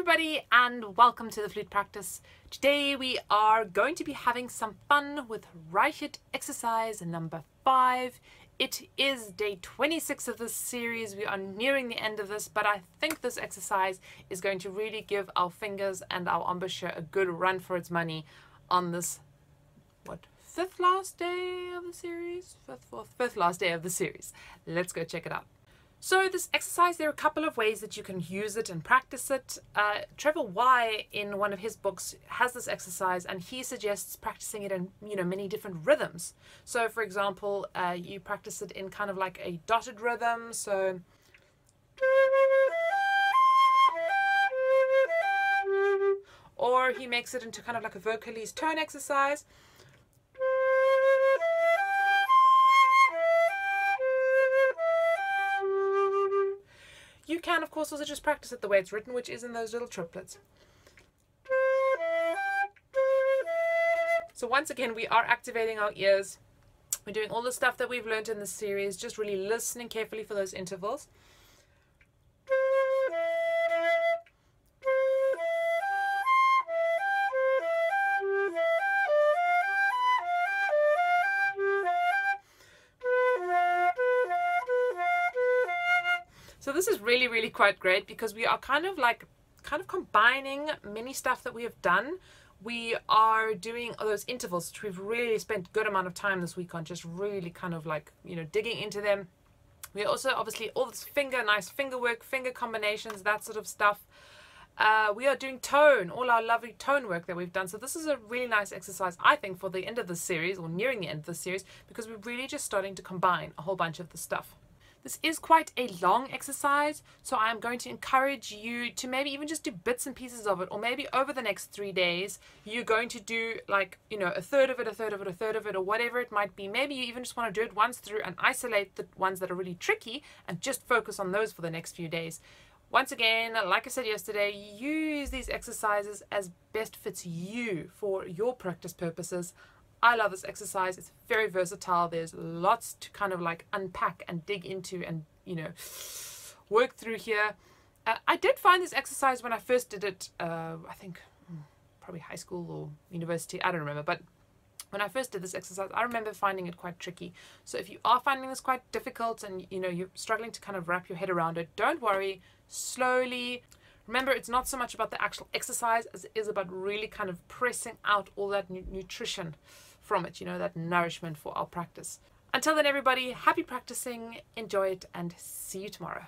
everybody and welcome to the Flute Practice. Today we are going to be having some fun with Reichert exercise number 5. It is day 26 of this series. We are nearing the end of this, but I think this exercise is going to really give our fingers and our embouchure a good run for its money on this, fifth last day of the series? Fifth last day of the series. Let's go check it out. So this exercise, there are a couple of ways that you can use it and practice it. Trevor Y, in one of his books, has this exercise and he suggests practicing it in many different rhythms. So for example, you practice it in kind of like a dotted rhythm. So or he makes it into kind of like a vocalese tone exercise. You can, of course, also just practice it the way it's written, which is in those little triplets. So once again, we are activating our ears. We're doing all the stuff that we've learned in this series, just really listening carefully for those intervals. So this is really quite great because we are kind of combining many stuff that we have done. We are doing all those intervals, which we've really spent a good amount of time this week on, just really kind of digging into them. We also obviously all this nice finger work, finger combinations, that sort of stuff. We are doing tone, all our lovely tone work that we've done. So this is a really nice exercise, I think, for the end of the series or nearing the end of the series, because we're really just starting to combine a whole bunch of the stuff. This is quite a long exercise, so I'm going to encourage you to maybe even just do bits and pieces of it, or maybe over the next 3 days, you're going to do a third of it, a third of it, a third of it, or whatever it might be. Maybe you even just want to do it once through and isolate the ones that are really tricky and just focus on those for the next few days. Once again, like I said yesterday, use these exercises as best fits you for your practice purposes. I love this exercise. It's very versatile. There's lots to kind of unpack and dig into and, work through here. I did find this exercise when I first did it, I think probably high school or university, I don't remember. But when I first did this exercise, I remember finding it quite tricky. So if you are finding this quite difficult and, you're struggling to kind of wrap your head around it, don't worry, slowly. Remember, it's not so much about the actual exercise as it is about really kind of pressing out all that nutrition from it, that nourishment for our practice. Until then, everybody, happy practicing, enjoy it, and see you tomorrow.